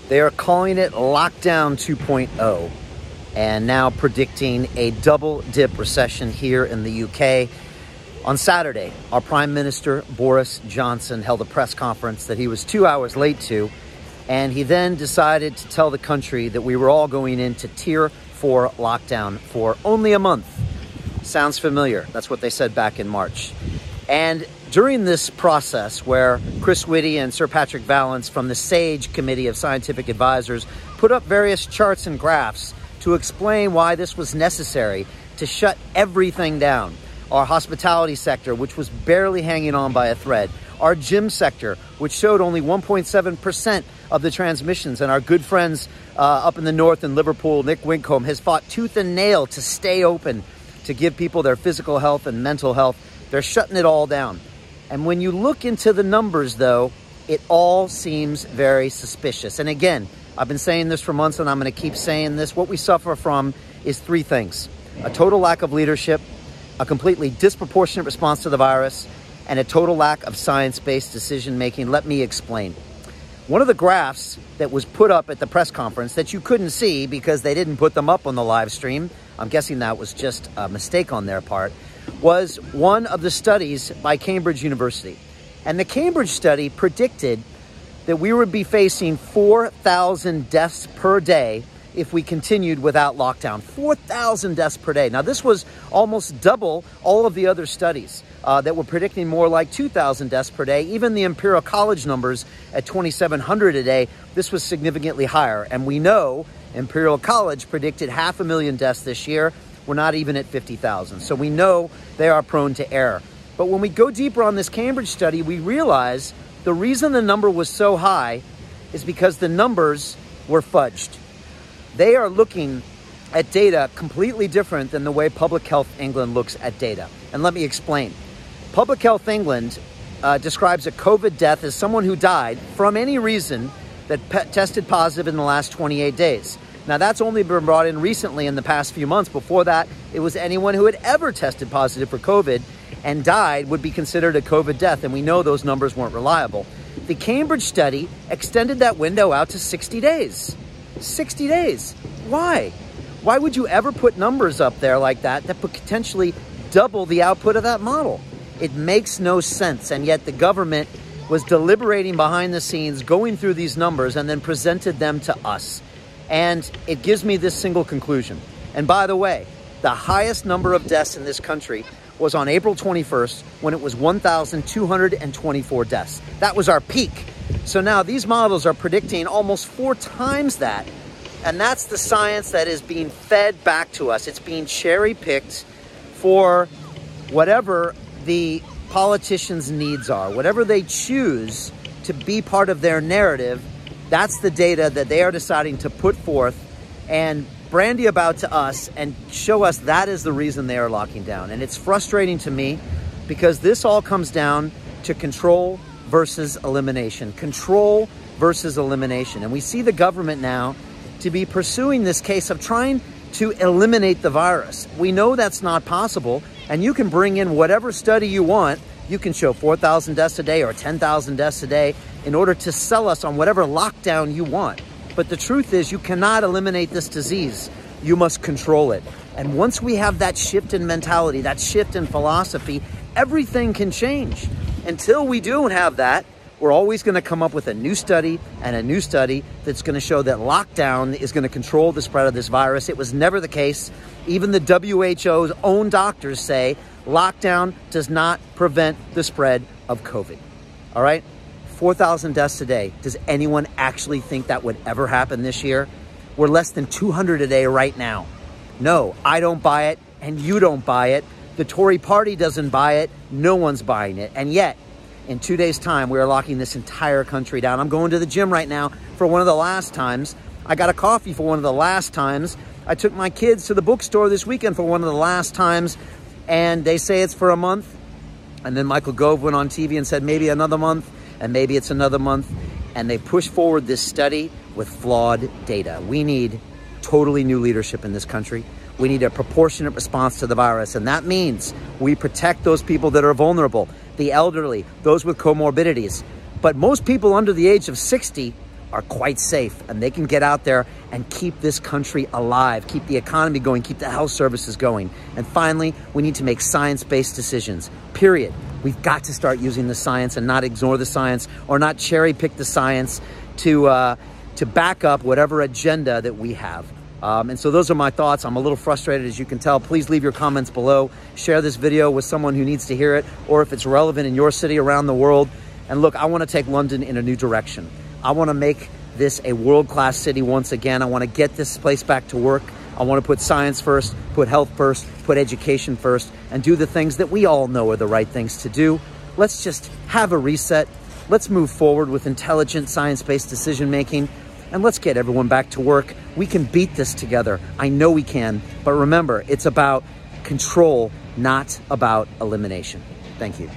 They are calling it Lockdown 2.0 and now predicting a double dip recession here in the UK. On Saturday, our Prime Minister, Boris Johnson, held a press conference that he was 2 hours late to, and he then decided to tell the country that we were all going into Tier 4 lockdown for only a month. Sounds familiar. That's what they said back in March. And during this process where Chris Whitty and Sir Patrick Vallance from the SAGE Committee of Scientific Advisors put up various charts and graphs to explain why this was necessary to shut everything down. Our hospitality sector, which was barely hanging on by a thread. Our gym sector, which showed only 1.7% of the transmissions. And our good friends up in the north in Liverpool, Nick Wincombe, has fought tooth and nail to stay open, to give people their physical health and mental health. They're shutting it all down. And when you look into the numbers, though, it all seems very suspicious. And again, I've been saying this for months, and I'm going to keep saying this. What we suffer from is three things: a total lack of leadership, a completely disproportionate response to the virus, and a total lack of science-based decision-making. Let me explain. One of the graphs that was put up at the press conference that you couldn't see because they didn't put them up on the live stream, I'm guessing that was just a mistake on their part, was one of the studies by Cambridge University. And the Cambridge study predicted that we would be facing 4,000 deaths per day if we continued without lockdown. 4,000 deaths per day. Now, this was almost double all of the other studies that were predicting more like 2,000 deaths per day. Even the Imperial College numbers at 2,700 a day, this was significantly higher. And we know Imperial College predicted 500,000 deaths this year. We're not even at 50,000. So we know they are prone to error. But when we go deeper on this Cambridge study, we realize the reason the number was so high is because the numbers were fudged. They are looking at data completely different than the way Public Health England looks at data. And let me explain. Public Health England describes a COVID death as someone who died from any reason that tested positive in the last 28 days. Now, that's only been brought in recently in the past few months. Before that, it was anyone who had ever tested positive for COVID and died would be considered a COVID death, and we know those numbers weren't reliable. The Cambridge study extended that window out to 60 days. 60 days. Why? Why would you ever put numbers up there like that that could potentially double the output of that model? It makes no sense, and yet the government was deliberating behind the scenes, going through these numbers, and then presented them to us. And it gives me this single conclusion. And by the way, the highest number of deaths in this country was on April 21st when it was 1,224 deaths. That was our peak. So now these models are predicting almost 4 times that. And that's the science that is being fed back to us. It's being cherry-picked for whatever the politicians' needs are, whatever they choose to be part of their narrative. That's the data that they are deciding to put forth and brandy about to us and show us that is the reason they are locking down. And it's frustrating to me because this all comes down to control versus elimination. Control versus elimination. And we see the government now to be pursuing this case of trying to eliminate the virus. We know that's not possible, and you can bring in whatever study you want. You can show 4,000 deaths a day or 10,000 deaths a day in order to sell us on whatever lockdown you want. But the truth is, you cannot eliminate this disease. You must control it. And once we have that shift in mentality, that shift in philosophy, everything can change. Until we do have that, we're always going to come up with a new study and a new study that's going to show that lockdown is going to control the spread of this virus. It was never the case. Even the WHO's own doctors say lockdown does not prevent the spread of COVID. All right? 4,000 deaths a day. Does anyone actually think that would ever happen this year? We're less than 200 a day right now. No, I don't buy it, and you don't buy it. The Tory party doesn't buy it. No one's buying it. And yet, in 2 days' time, we are locking this entire country down. I'm going to the gym right now for one of the last times. I got a coffee for one of the last times. I took my kids to the bookstore this weekend for one of the last times, and they say it's for a month. And then Michael Gove went on TV and said maybe another month, and maybe it's another month. And they push forward this study with flawed data. We need totally new leadership in this country. We need a proportionate response to the virus. And that means we protect those people that are vulnerable, the elderly, those with comorbidities. But most people under the age of 60 are quite safe, and they can get out there and keep this country alive, keep the economy going, keep the health services going. And finally, we need to make science-based decisions, period. We've got to start using the science and not ignore the science or not cherry pick the science to back up whatever agenda that we have. And so those are my thoughts. I'm a little frustrated, as you can tell. Please leave your comments below. Share this video with someone who needs to hear it, or if it's relevant in your city, around the world. And look, I want to take London in a new direction. I want to make this a world-class city once again. I want to get this place back to work. I want to put science first, put health first, put education first, and do the things that we all know are the right things to do. Let's just have a reset. Let's move forward with intelligent, science-based decision-making, and let's get everyone back to work. We can beat this together. I know we can, but remember, it's about control, not about elimination. Thank you.